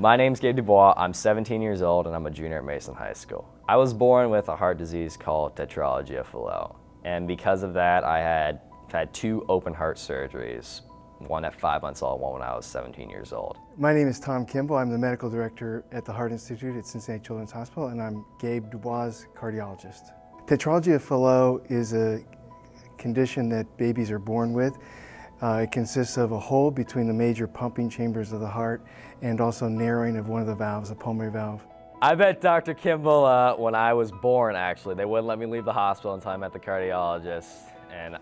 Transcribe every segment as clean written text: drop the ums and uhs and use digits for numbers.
My name's Gabe Dubois. I'm 17 years old and I'm a junior at Mason High School. I was born with a heart disease called tetralogy of Fallot, and because of that I had 2 open heart surgeries, one at 5 months old, one when I was 17 years old. My name is Tom Kimball. I'm the medical director at the Heart Institute at Cincinnati Children's Hospital, and I'm Gabe Dubois' cardiologist. Tetralogy of Fallot is a condition that babies are born with. It consists of a hole between the major pumping chambers of the heart and also narrowing of one of the valves, a pulmonary valve. I met Dr. Kimball when I was born, actually. They wouldn't let me leave the hospital until I met the cardiologist, and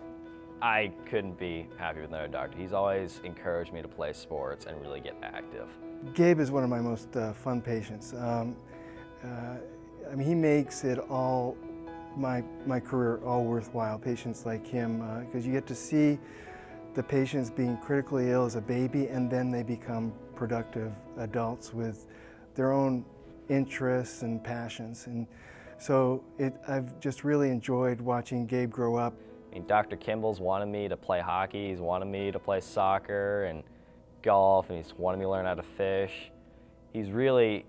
I couldn't be happy with another doctor. He's always encouraged me to play sports and really get active. Gabe is one of my most fun patients. He makes it all, my career, all worthwhile. Patients like him, because you get to see the patients being critically ill as a baby, and then they become productive adults with their own interests and passions. And so I've just really enjoyed watching Gabe grow up. Dr. Kimball's wanted me to play hockey, he's wanted me to play soccer and golf, and he's wanted me to learn how to fish. He's really,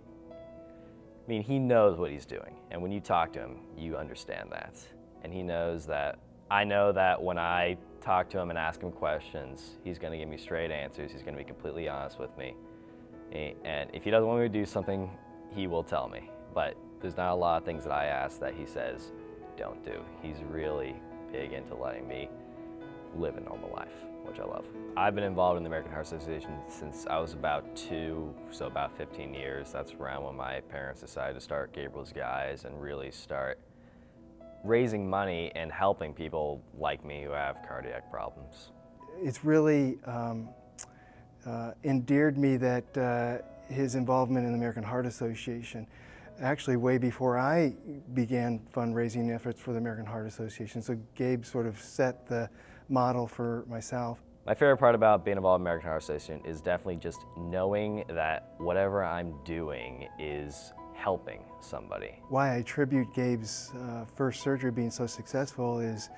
he knows what he's doing, and when you talk to him, you understand that. And he knows that, I know that when I talk to him and ask him questions, he's going to give me straight answers, he's going to be completely honest with me. And if he doesn't want me to do something, he will tell me. But there's not a lot of things that I ask that he says don't do. He's really big into letting me live a normal life, which I love. I've been involved in the American Heart Association since I was about 2, so about 15 years. That's around when my parents decided to start Gabriel's Guys and really start raising money and helping people like me who have cardiac problems. It's really endeared me that his involvement in the American Heart Association, actually way before I began fundraising efforts for the American Heart Association. So Gabe sort of set the model for myself. My favorite part about being involved in the American Heart Association is definitely just knowing that whatever I'm doing is helping somebody. Why I attribute Gabe's first surgery being so successful is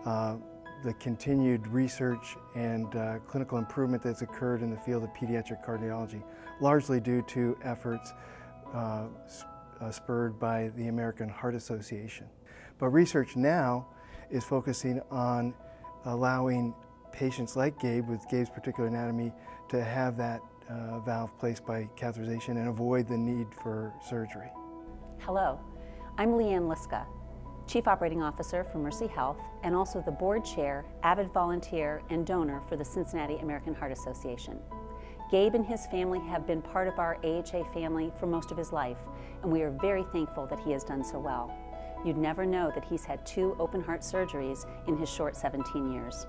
the continued research and clinical improvement that's occurred in the field of pediatric cardiology, largely due to efforts spurred by the American Heart Association. But research now is focusing on allowing patients like Gabe, with Gabe's particular anatomy, to have that valve placed by catheterization and avoid the need for surgery. Hello, I'm Leanne Liska, Chief Operating Officer for Mercy Health and also the Board Chair, avid volunteer, and donor for the Cincinnati American Heart Association. Gabe and his family have been part of our AHA family for most of his life, and we are very thankful that he has done so well. You'd never know that he's had 2 open heart surgeries in his short 17 years.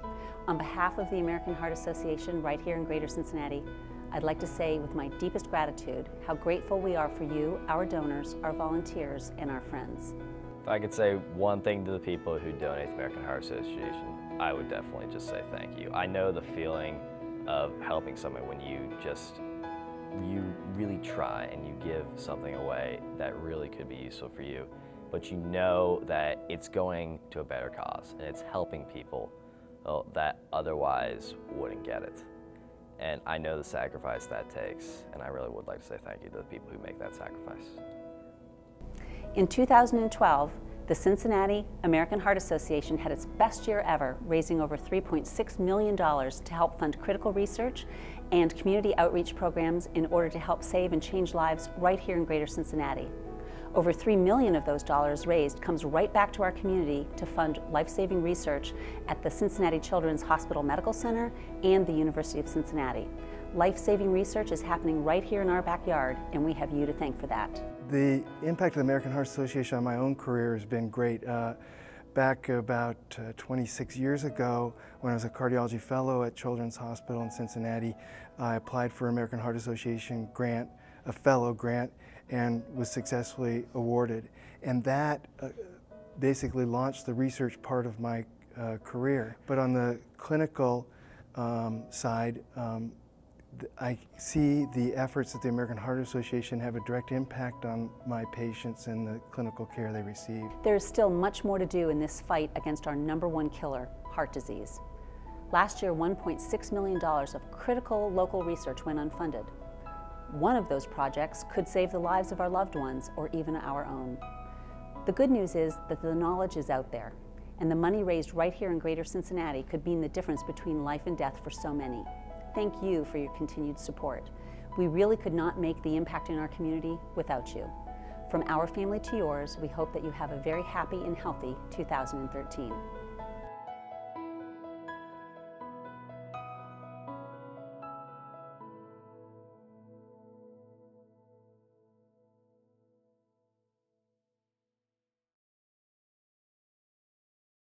On behalf of the American Heart Association right here in Greater Cincinnati, I'd like to say with my deepest gratitude how grateful we are for you, our donors, our volunteers, and our friends. If I could say one thing to the people who donate to the American Heart Association, I would definitely just say thank you. I know the feeling of helping someone when you really try and you give something away that really could be useful for you, but you know that it's going to a better cause and it's helping people that otherwise wouldn't get it. And I know the sacrifice that takes, and I really would like to say thank you to the people who make that sacrifice. In 2012, the Cincinnati American Heart Association had its best year ever, raising over $3.6 million to help fund critical research and community outreach programs in order to help save and change lives right here in Greater Cincinnati. Over $3 million of those dollars raised comes right back to our community to fund life-saving research at the Cincinnati Children's Hospital Medical Center and the University of Cincinnati. Life-saving research is happening right here in our backyard, and we have you to thank for that. The impact of the American Heart Association on my own career has been great. Back about 26 years ago, when I was a cardiology fellow at Children's Hospital in Cincinnati, I applied for an American Heart Association grant, a fellow grant, and was successfully awarded. And that basically launched the research part of my career. But on the clinical side, I see the efforts that the American Heart Association have a direct impact on my patients and the clinical care they receive. There is still much more to do in this fight against our #1 killer, heart disease. Last year, $1.6 million of critical local research went unfunded. one of those projects could save the lives of our loved ones or even our own. The good news is that the knowledge is out there, and the money raised right here in Greater Cincinnati could mean the difference between life and death for so many. Thank you for your continued support. We really could not make the impact in our community without you. From our family to yours, we hope that you have a very happy and healthy 2013.